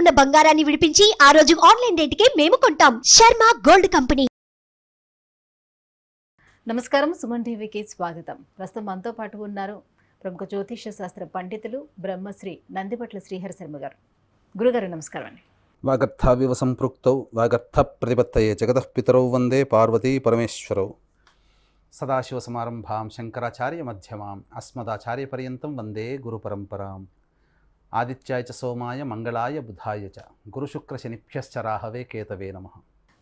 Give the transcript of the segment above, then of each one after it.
ఉన్న బంగారాన్ని విడిపించి ఆ రోజు ఆన్లైన్ రేటుకే మేము కొంటాం. Sharma gold company. నమస్కారం, సుమన్ టీవీకి స్వాగతం. ప్రస్తుతం మనతో పాటు ఉన్నారు ప్రముఖ జ్యోతిష్య శాస్త్ర పండితులు బ్రహ్మశ్రీ నందిపట్ల శ్రీహరి శర్మ గారు. గురుగారు నమస్కారం అండి. వాగర్థావివ సంపృక్తౌ వాగర్థ ప్రతిపత్తయే జగతః పితరౌ వందే పార్వతీ పరమేశ్వరౌ. సదాశివసమారంభాం శంకరాచార్య మధ్యమాం అస్మదాచార్య పర్యంతం వందే గురు పరంపరాం. ఆదిత్యాయ చ సోమాయ మంగళాయ బుధాయ చ గురుశుక్ర శనిభ్యశ్చ రాహవే కేతవే నమః.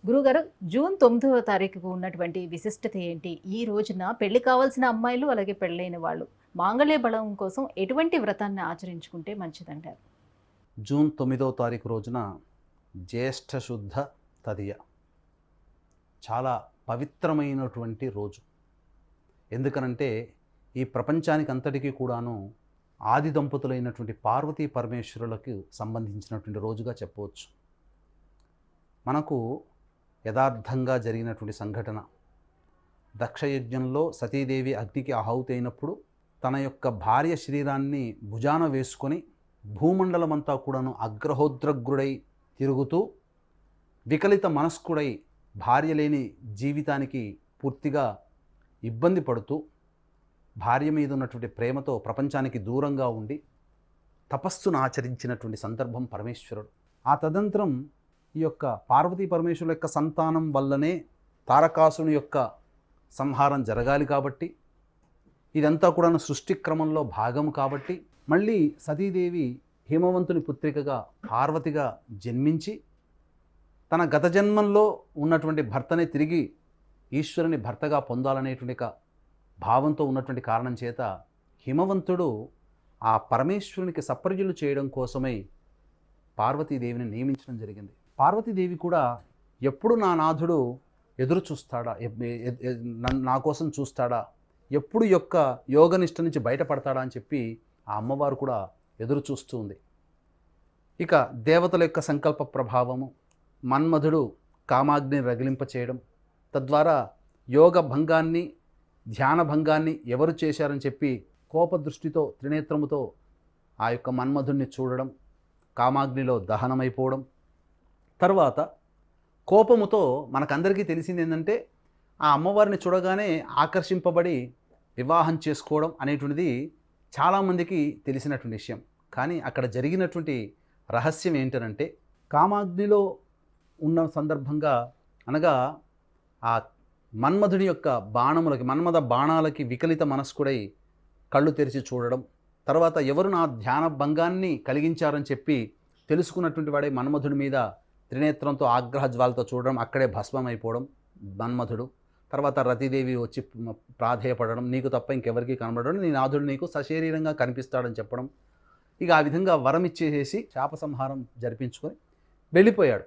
గురుగారు, జూన్ 9వ తారీఖుకు ఉన్నటువంటి విశిష్టత ఏంటి? ఈ రోజున పెళ్లి కావాల్సిన అమ్మాయిలు అలాగే పెళ్ళైన వాళ్ళు మాంగళ్య బలం కోసం ఎటువంటి వ్రతాన్ని ఆచరించుకుంటే మంచిదంటారు? జూన్ 9వ తారీఖు రోజున జ్యేష్ఠ శుద్ధ తదియ, చాలా పవిత్రమైనటువంటి రోజు. ఎందుకనంటే ఈ ప్రపంచానికి అంతటికీ కూడాను ఆది దంపతులైనటువంటి పార్వతీ పరమేశ్వరులకు సంబంధించినటువంటి రోజుగా చెప్పవచ్చు. మనకు యథార్థంగా జరిగినటువంటి సంఘటన, దక్షయజ్ఞంలో సతీదేవి అగ్నికి ఆహుతి అయినప్పుడు తన యొక్క భార్య శరీరాన్ని భుజాన వేసుకొని భూమండలమంతా కూడాను అగ్రహోద్రగ్రుడై తిరుగుతూ వికలిత మనస్కుడై భార్య లేని జీవితానికి పూర్తిగా ఇబ్బంది పడుతూ భార్య మీద ఉన్నటువంటి ప్రేమతో ప్రపంచానికి దూరంగా ఉండి తపస్సును ఆచరించినటువంటి సందర్భం పరమేశ్వరుడు. ఆ తదనంతరం ఈ యొక్క పార్వతీ పరమేశ్వరుల యొక్క సంతానం వల్లనే తారకాసుని యొక్క సంహారం జరగాలి కాబట్టి, ఇదంతా కూడా సృష్టి క్రమంలో భాగం కాబట్టి, మళ్ళీ సతీదేవి హిమవంతుని పుత్రికగా పార్వతిగా జన్మించి తన గత జన్మంలో ఉన్నటువంటి భర్తనే తిరిగి ఈశ్వరుని భర్తగా పొందాలనేటువంటి భావంతో ఉన్నటువంటి కారణం చేత హిమవంతుడు ఆ పరమేశ్వరునికి సపర్యలు చేయడం కోసమై పార్వతీదేవిని నియమించడం జరిగింది. పార్వతీదేవి కూడా ఎప్పుడు నా నాథుడు ఎదురు చూస్తాడా, నా కోసం చూస్తాడా, ఎప్పుడు యొక్క యోగనిష్ట నుంచి బయటపడతాడా అని చెప్పి ఆ అమ్మవారు కూడా ఎదురు చూస్తూ ఉంది. ఇక దేవతల యొక్క సంకల్ప ప్రభావము, మన్మధుడు కామాగ్నిని రగిలింపచేయడం, తద్వారా యోగ భంగాన్ని ధ్యాన భంగాన్ని ఎవరు చేశారని చెప్పి కోపదృష్టితో త్రినేత్రముతో ఆ యొక్క మన్మధుడిని చూడడం, కామాగ్నిలో దహనమైపోవడం, తర్వాత కోపముతో మనకందరికీ తెలిసింది ఏంటంటే ఆ అమ్మవారిని చూడగానే ఆకర్షింపబడి వివాహం చేసుకోవడం అనేటువంటిది చాలామందికి తెలిసినటువంటి విషయం. కానీ అక్కడ జరిగినటువంటి రహస్యం ఏంటనంటే, కామాగ్నిలో ఉన్న సందర్భంగా అనగా ఆ మన్మధుని యొక్క బాణములకి, మన్మథ బాణాలకి వికలిత మనస్కుడై కళ్ళు తెరిచి చూడడం, తర్వాత ఎవరు నా ధ్యాన భంగాన్ని కలిగించారని చెప్పి తెలుసుకున్నటువంటి వాడే మన్మధుడి మీద త్రినేత్రంతో ఆగ్రహ జ్వాలతో చూడడం, అక్కడే భస్మం అయిపోవడం మన్మధుడు. తర్వాత రతిదేవి వచ్చి ప్రాధేయపడడం, నీకు తప్ప ఇంకెవరికి కనబడడం, నీ నాథుడు నీకు సశరీరంగా కనిపిస్తాడని చెప్పడం. ఇక ఆ విధంగా వరం ఇచ్చేసేసి శాప సంహారం జరిపించుకొని వెళ్ళిపోయాడు.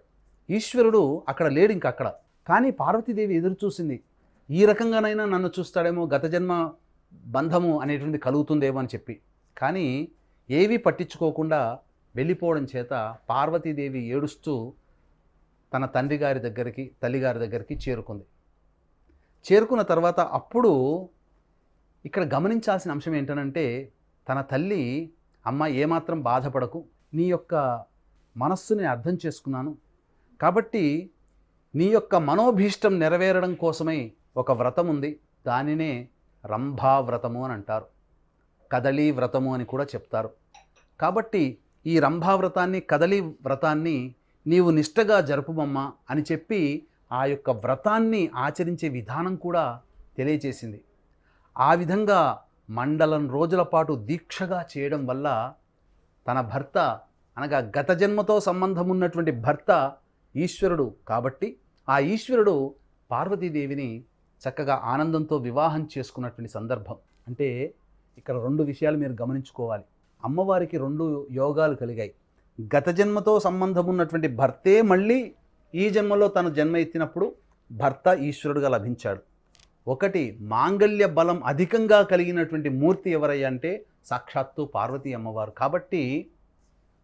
ఈశ్వరుడు అక్కడ లేడు ఇంక అక్కడ. కానీ పార్వతీదేవి ఎదురు చూసింది, ఈ రకంగానైనా నన్ను చూస్తాడేమో, గత జన్మ బంధము అనేటువంటి కలుగుతుందేమో అని చెప్పి. కానీ ఏవీ పట్టించుకోకుండా వెళ్ళిపోవడం చేత పార్వతీదేవి ఏడుస్తూ తన తండ్రి గారి దగ్గరికి, తల్లిగారి దగ్గరికి చేరుకుంది. చేరుకున్న తర్వాత అప్పుడు ఇక్కడ గమనించాల్సిన అంశం ఏంటనంటే, తన తల్లి, అమ్మ ఏమాత్రం బాధపడకు, నీ యొక్క మనస్సుని అర్థం చేసుకున్నాను కాబట్టి నీ యొక్క మనోభీష్టం నెరవేరడం కోసమై ఒక వ్రతం ఉంది, దానినే రంభా వ్రతము అని అంటారు, కదలీ వ్రతము అని కూడా చెప్తారు. కాబట్టి ఈ రంభా వ్రతాన్ని, కదలీ వ్రతాన్ని నీవు నిష్టగా జరుపుమమ్మా అని చెప్పి ఆ యొక్క వ్రతాన్ని ఆచరించే విధానం కూడా తెలియజేసింది. ఆ విధంగా మండలం రోజుల పాటు దీక్షగా చేయడం వల్ల తన భర్త, అనగా గత జన్మతో సంబంధం ఉన్నటువంటి భర్త ఈశ్వరుడు కాబట్టి ఆ ఈశ్వరుడు పార్వతీదేవిని చక్కగా ఆనందంతో వివాహం చేసుకున్నటువంటి సందర్భం. అంటే ఇక్కడ రెండు విషయాలు మీరు గమనించుకోవాలి. అమ్మవారికి రెండు యోగాలు కలిగాయి. గత జన్మతో సంబంధం ఉన్నటువంటి భర్తే మళ్ళీ ఈ జన్మలో తను జన్మ ఎత్తినప్పుడు భర్త ఈశ్వరుడుగా లభించాడు. ఒకటి, మాంగళ్య బలం అధికంగా కలిగినటువంటి మూర్తి ఎవరయ్యా అంటే సాక్షాత్తు పార్వతీ అమ్మవారు. కాబట్టి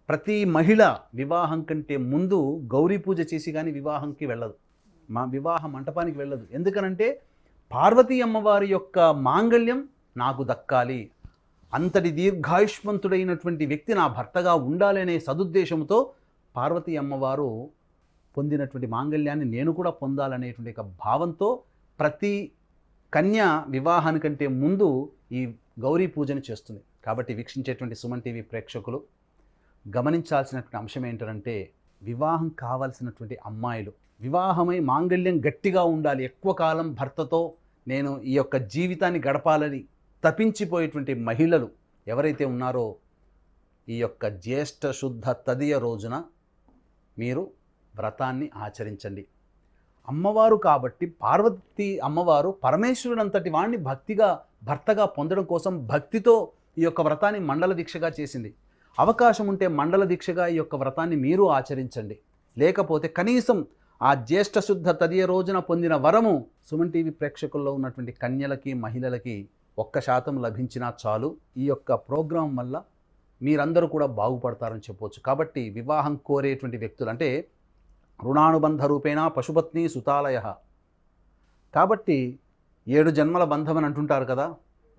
ప్రతి మహిళ వివాహం కంటే ముందు గౌరీ పూజ చేసి కానీ వివాహంకి వెళ్ళదు, మా వివాహ మంటపానికి వెళ్ళదు. ఎందుకనంటే పార్వతీ అమ్మవారి యొక్క మాంగళ్యం నాకు దక్కాలి, అంతటి దీర్ఘాయుష్మంతుడైనటువంటి వ్యక్తి నా భర్తగా ఉండాలనే సదుద్దేశంతో పార్వతీ అమ్మవారు పొందినటువంటి మాంగళ్యాన్ని నేను కూడా పొందాలనేటువంటి ఒక భావంతో ప్రతి కన్య వివాహానికంటే ముందు ఈ గౌరీ పూజను చేస్తుంది. కాబట్టి వీక్షించేటువంటి సుమన్ టీవీ ప్రేక్షకులు గమనించాల్సినటువంటి అంశం ఏంటంటే, వివాహం కావాల్సినటువంటి అమ్మాయిలు, వివాహమై మాంగళ్యం గట్టిగా ఉండాలి, ఎక్కువ కాలం భర్తతో నేను ఈ యొక్క జీవితాన్ని గడపాలని తపించిపోయేటువంటి మహిళలు ఎవరైతే ఉన్నారో, ఈ యొక్క జ్యేష్ఠ శుద్ధ తదియ రోజున మీరు వ్రతాన్ని ఆచరించండి. అమ్మవారు కాబట్టి పార్వతీ అమ్మవారు పరమేశ్వరుడంతటి వాణ్ణి భర్తగా పొందడం కోసం భక్తితో ఈ యొక్క వ్రతాన్ని మండల దీక్షగా చేసింది. అవకాశం ఉంటే మండల దీక్షగా ఈ యొక్క వ్రతాన్ని మీరు ఆచరించండి. లేకపోతే కనీసం ఆ జ్యేష్ఠ శుద్ధ తదియ రోజున పొందిన వరము సుమన్ టీవీ ప్రేక్షకుల్లో ఉన్నటువంటి కన్యలకి మహిళలకి 1% లభించినా చాలు. ఈ యొక్క ప్రోగ్రాం వల్ల మీరందరూ కూడా బాగుపడతారని చెప్పవచ్చు. కాబట్టి వివాహం కోరేటువంటి వ్యక్తులు అంటే రుణానుబంధ రూపేణ పశుపత్ని సుతాలయ, కాబట్టి 7 జన్మల బంధం అని అంటుంటారు కదా.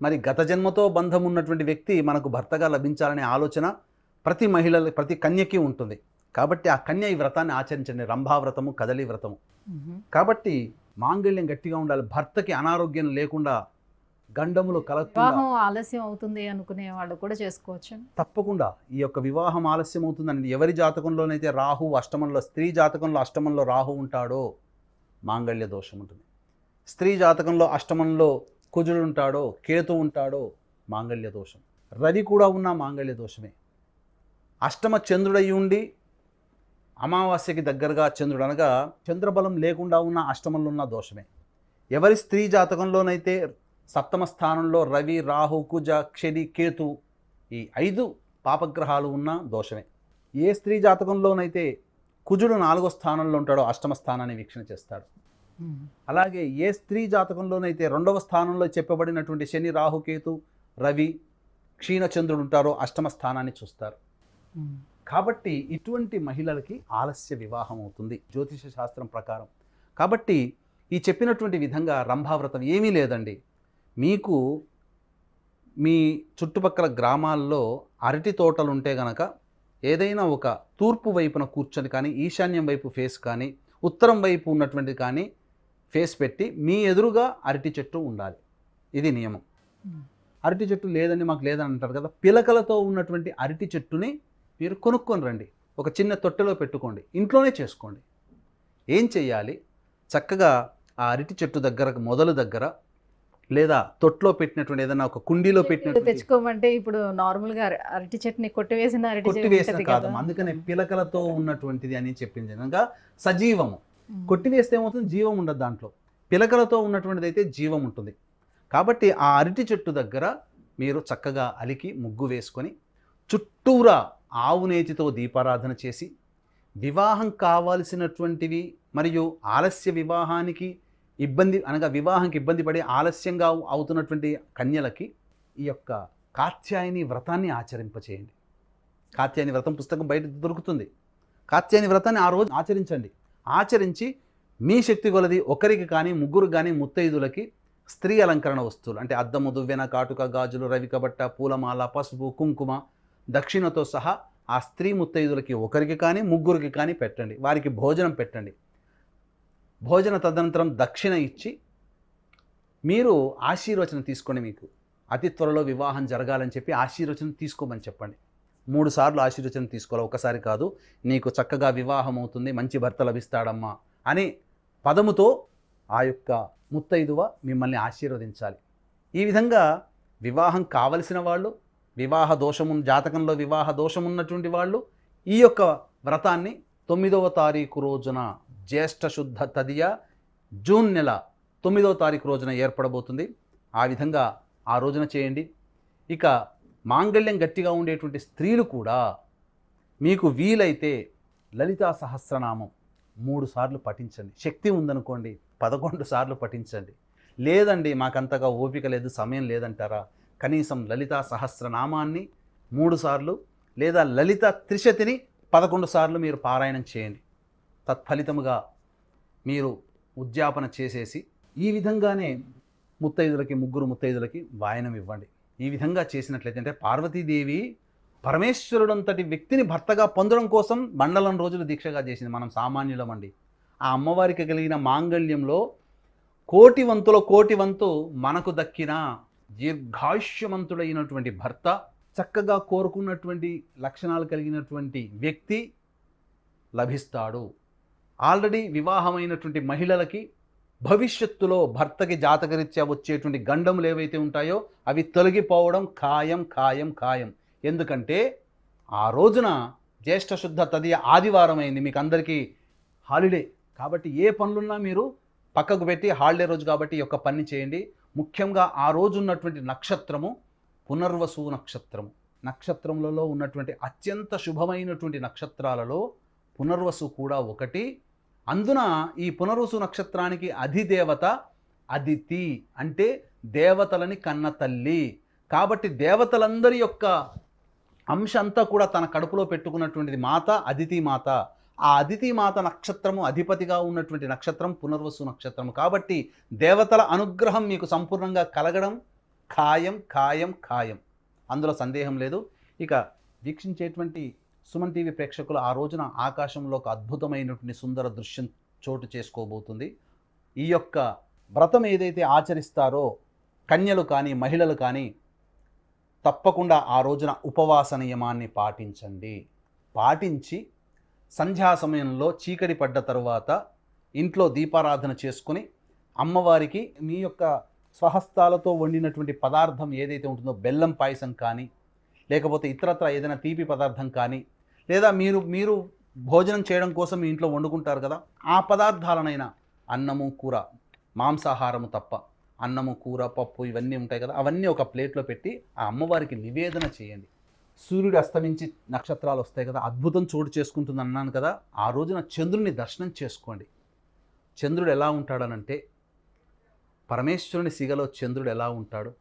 మరి గత జన్మతో బంధం ఉన్నటువంటి వ్యక్తి మనకు భర్తగా లభించాలనే ఆలోచన ప్రతి కన్యకి ఉంటుంది. కాబట్టి ఆ కన్య ఈ వ్రతాన్ని ఆచరించండి. రంభావ్రతము, కదలి వ్రతము. కాబట్టి మాంగళ్యం గట్టిగా ఉండాలి, భర్తకి అనారోగ్యం లేకుండా, గండములు కలగకుండా. వివాహం ఆలస్యం అవుతుంది అనుకునే వాళ్ళు కూడా చేసుకోవచ్చు. తప్పకుండా ఈ యొక్క వివాహం ఆలస్యం అవుతుందండి. ఎవరి జాతకంలోనైతే రాహు అష్టమంలో, స్త్రీ జాతకంలో అష్టమంలో రాహు ఉంటాడో మాంగళ్య దోషం ఉంటుంది. స్త్రీ జాతకంలో అష్టమంలో కుజుడు ఉంటాడో, కేతు ఉంటాడో మాంగళ్య దోషం. రవి కూడా ఉన్న మాంగళ్య దోషమే. అష్టమ చంద్రుడై ఉండి అమావాస్యకి దగ్గరగా చంద్రుడు అనగా చంద్రబలం లేకుండా ఉన్న అష్టమంలో ఉన్న దోషమే. ఎవరి స్త్రీ జాతకంలోనైతే సప్తమ స్థానంలో రవి, రాహు, కుజ, శని, కేతు ఈ 5 పాపగ్రహాలు ఉన్న దోషమే. ఏ స్త్రీ జాతకంలోనైతే కుజుడు 4వ స్థానంలో ఉంటాడో అష్టమ స్థానాన్ని వీక్షణ చేస్తాడు. అలాగే ఏ స్త్రీ జాతకంలోనైతే 2వ స్థానంలో చెప్పబడినటువంటి శని, రాహు, కేతు, రవి, క్షీణచంద్రుడు ఉంటారో అష్టమ స్థానాన్ని చూస్తారు. కాబట్టి ఇటువంటి మహిళలకి ఆలస్య వివాహం అవుతుంది జ్యోతిష శాస్త్రం ప్రకారం. కాబట్టి ఈ చెప్పినటువంటి విధంగా రంభావ్రతం ఏమీ లేదండి. మీకు మీ చుట్టుపక్కల గ్రామాల్లో అరటి తోటలు ఉంటే గనక ఏదైనా ఒక తూర్పు వైపున కూర్చొని కానీ, ఈశాన్యం వైపు ఫేస్ కానీ, ఉత్తరం వైపు ఉన్నటువంటి కానీ ఫేస్ పెట్టి మీ ఎదురుగా అరటి చెట్టు ఉండాలి. ఇది నియమం. అరటి చెట్టు లేదని మాకు లేదని అంటారు కదా, పిలకలతో ఉన్నటువంటి అరటి చెట్టుని మీరు కొనుక్కొని రండి. ఒక చిన్న తొట్టెలో పెట్టుకోండి, ఇంట్లోనే చేసుకోండి. ఏం చెయ్యాలి, చక్కగా ఆ అరటి చెట్టు దగ్గర మొదలు దగ్గర లేదా తొట్లో పెట్టినటువంటి ఏదైనా ఒక కుండీలో పెట్టినట్టు తెచ్చుకోమంటే ఇప్పుడు నార్మల్ గా అరటి చెట్టుని కొట్టివేసిన కాదు, అందుకనే పిలకలతో ఉన్నటువంటిది అని చెప్పింది. కనుక సజీవము. కొట్టివేస్తే ఏమవుతుంది, జీవం ఉండదు దాంట్లో. పిలకలతో ఉన్నటువంటిది అయితే జీవం ఉంటుంది. కాబట్టి ఆ అరటి చెట్టు దగ్గర మీరు చక్కగా అలికి ముగ్గు వేసుకొని చుట్టూరా ఆవు నేతితో దీపారాధన చేసి, వివాహం కావాల్సినటువంటివి మరియు ఆలస్య వివాహానికి వివాహానికి ఇబ్బంది పడి ఆలస్యంగా అవుతున్నటువంటి కన్యలకి ఈ యొక్క కాత్యాయని వ్రతాన్ని ఆచరింపచేయండి. కాత్యాయని వ్రతం పుస్తకం బయట దొరుకుతుంది. కాత్యాయని వ్రతాన్ని ఆ రోజు ఆచరించండి. ఆచరించి మీ శక్తి కొలది ఒకరికి కానీ, ముగ్గురు కానీ ముత్తైదులకి స్త్రీ అలంకరణ వస్తువులు అంటే అద్దము, దువ్వెన, కాటుక, గాజులు, రవికబట్ట, పూలమాల, పసుపు, కుంకుమ, దక్షిణతో సహా ఆ స్త్రీ ముత్తైదులకి ఒకరికి కానీ, ముగ్గురికి కానీ పెట్టండి. వారికి భోజనం పెట్టండి. భోజన తదనంతరం దక్షిణ ఇచ్చి మీరు ఆశీర్వచనం తీసుకోండి. మీకు అతి త్వరలో వివాహం జరగాలని చెప్పి ఆశీర్వచనం తీసుకోమని చెప్పండి. 3 సార్లు ఆశీర్వచనం తీసుకోవాలి, ఒకసారి కాదు. నీకు చక్కగా వివాహం అవుతుంది, మంచి భర్త లభిస్తాడమ్మా అనే పదముతో ఆ యొక్క ముత్తైదువ మిమ్మల్ని ఆశీర్వదించాలి. ఈ విధంగా వివాహం కావలసిన వాళ్ళు, జాతకంలో వివాహ దోషం ఉన్నటువంటి వాళ్ళు ఈ యొక్క వ్రతాన్ని 9వ తారీఖు రోజున జ్యేష్ఠ శుద్ధ తదియ జూన్ నెల 9వ తారీఖు రోజున ఏర్పడబోతుంది. ఆ విధంగా ఆ రోజున చేయండి. ఇక మాంగళ్యం గట్టిగా ఉండేటువంటి స్త్రీలు కూడా మీకు వీలైతే లలితా సహస్రనామం 3 సార్లు పఠించండి. శక్తి ఉందనుకోండి 11 సార్లు పఠించండి. లేదండి మాకంతగా ఓపిక లేదు, సమయం లేదంటారా, కనీసం లలితా సహస్రనామాన్ని 3 సార్లు లేదా లలిత త్రిశతిని 11 సార్లు మీరు పారాయణం చేయండి. తత్ఫలితముగా మీరు ఉద్యాపన చేసేసి ఈ విధంగానే ముత్తైదులకి, ముగ్గురు ముత్తైదులకి వాయనం ఇవ్వండి. ఈ విధంగా చేసినట్లయితే అంటే పార్వతీదేవి పరమేశ్వరుడంతటి వ్యక్తిని భర్తగా పొందడం కోసం మండలం రోజులు దీక్షగా చేసింది. మనం సామాన్యులమండి. ఆ అమ్మవారికి కలిగిన మాంగళ్యంలో కోటి వంతు మనకు దక్కిన దీర్ఘాయుష్యమంతుడైనటువంటి భర్త, చక్కగా కోరుకున్నటువంటి లక్షణాలు కలిగినటువంటి వ్యక్తి లభిస్తాడు. ఆల్రెడీ వివాహమైనటువంటి మహిళలకి భవిష్యత్తులో భర్తకి జాతకరీత్యా వచ్చేటువంటి గండములు ఏవైతే ఉంటాయో అవి తొలగిపోవడం ఖాయం. ఎందుకంటే ఆ రోజున జ్యేష్ఠ శుద్ధ తదియ ఆదివారం అయింది, మీకు అందరికీ హాలిడే. కాబట్టి ఏ పనులున్నా మీరు పక్కకు పెట్టి హాలిడే రోజు కాబట్టి ఈ యొక్క పని చేయండి. ముఖ్యంగా ఆ రోజు ఉన్నటువంటి నక్షత్రము పునర్వసు నక్షత్రము. నక్షత్రములలో ఉన్నటువంటి అత్యంత శుభమైనటువంటి నక్షత్రాలలో పునర్వసు కూడా ఒకటి. అందున ఈ పునర్వసు నక్షత్రానికి అధిదేవత అదితి, అంటే దేవతలని కన్న తల్లి. కాబట్టి దేవతలందరి యొక్క అంశ అంతా కూడా తన కడుపులో పెట్టుకున్నటువంటిది మాత, అదితి మాత. ఆ అదితి మాత నక్షత్రము అధిపతిగా ఉన్నటువంటి నక్షత్రం పునర్వసు నక్షత్రము. కాబట్టి దేవతల అనుగ్రహం మీకు సంపూర్ణంగా కలగడం ఖాయం. అందులో సందేహం లేదు. ఇక వీక్షించేటువంటి సుమన్ టీవీ ప్రేక్షకులు ఆ రోజున ఆకాశంలో ఒక అద్భుతమైనటువంటి సుందర దృశ్యం చోటు చేసుకోబోతుంది. ఈ యొక్క వ్రతం ఏదైతే ఆచరిస్తారో కన్యలు కానీ మహిళలు కానీ తప్పకుండా ఆ రోజున ఉపవాస నియమాన్ని పాటించి సంధ్యా సమయంలో చీకటి పడ్డ తరువాత ఇంట్లో దీపారాధన చేసుకుని అమ్మవారికి మీ యొక్క స్వహస్తాలతో వండినటువంటి పదార్థం ఏదైతే ఉంటుందో బెల్లం పాయసం కానీ, లేకపోతే ఇతరత్ర ఏదైనా తీపి పదార్థం కానీ, లేదా మీరు భోజనం చేయడం కోసం మీ ఇంట్లో వండుకుంటారు కదా, ఆ పదార్థాలనైనా అన్నము కూర, మాంసాహారము తప్ప అన్నము కూర పప్పు ఇవన్నీ ఉంటాయి కదా, అవన్నీ ఒక ప్లేట్లో పెట్టి ఆ అమ్మవారికి నివేదన చేయండి. సూర్యుడు అస్తమించి నక్షత్రాలు వస్తాయి కదా, అద్భుతం చోటు చేసుకుంటుంది అన్నాను కదా. ఆ రోజున చంద్రుని దర్శనం చేసుకోండి. చంద్రుడు ఎలా ఉంటాడనంటే పరమేశ్వరుని సిగలో చంద్రుడు ఎలా ఉంటాడు,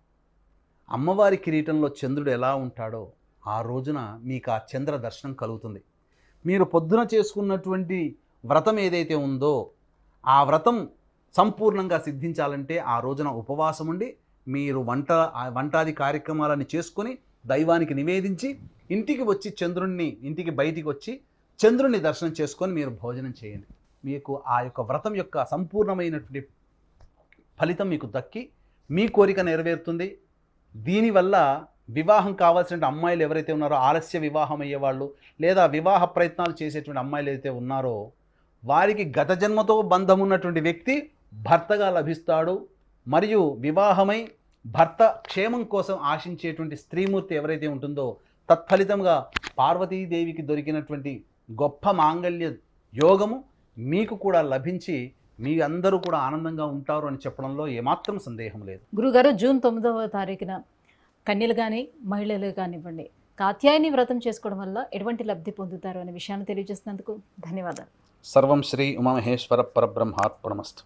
అమ్మవారి కిరీటంలో చంద్రుడు ఎలా ఉంటాడో ఆ రోజున మీకు ఆ చంద్ర దర్శనం కలుగుతుంది. మీరు పొద్దున చేసుకున్నటువంటి వ్రతం ఏదైతే ఉందో ఆ వ్రతం సంపూర్ణంగా సిద్ధించాలంటే ఆ రోజున ఉపవాసం ఉండి మీరు వంటాది కార్యక్రమాలని చేసుకొని దైవానికి నివేదించి ఇంటికి బయటికి వచ్చి చంద్రుని దర్శనం చేసుకొని మీరు భోజనం చేయండి. మీకు ఆ యొక్క వ్రతం యొక్క సంపూర్ణమైనటువంటి ఫలితం మీకు దక్కి మీ కోరిక నెరవేరుతుంది. దీనివల్ల వివాహం కావాల్సిన అమ్మాయిలు ఎవరైతే ఉన్నారో, ఆలస్య వివాహం అయ్యేవాళ్ళు లేదా వివాహ ప్రయత్నాలు చేసేటువంటి అమ్మాయిలు ఏదైతే ఉన్నారో వారికి గత జన్మతో బంధం ఉన్నటువంటి వ్యక్తి భర్తగా లభిస్తాడు. మరియు వివాహమై భర్త క్షేమం కోసం ఆశించేటువంటి స్త్రీమూర్తి ఎవరైతే ఉంటుందో తత్ఫలితంగా పార్వతీదేవికి దొరికినటువంటి గొప్ప మాంగళ్య యోగము మీకు కూడా లభించి మీ అందరూ కూడా ఆనందంగా ఉంటారు అని చెప్పడంలో ఏమాత్రం సందేహం లేదు. గురుగారు, జూన్ 9వ తారీఖున కన్యలు కానీ మహిళలు కానివ్వండి కాత్యాయని వ్రతం చేసుకోవడం వల్ల ఎటువంటి లబ్ధి పొందుతారు అనే విషయాన్ని తెలియజేసినందుకు ధన్యవాదాలు. సర్వం శ్రీ ఉమామహేశ్వర పరబ్రహ్మార్పణమస్తు.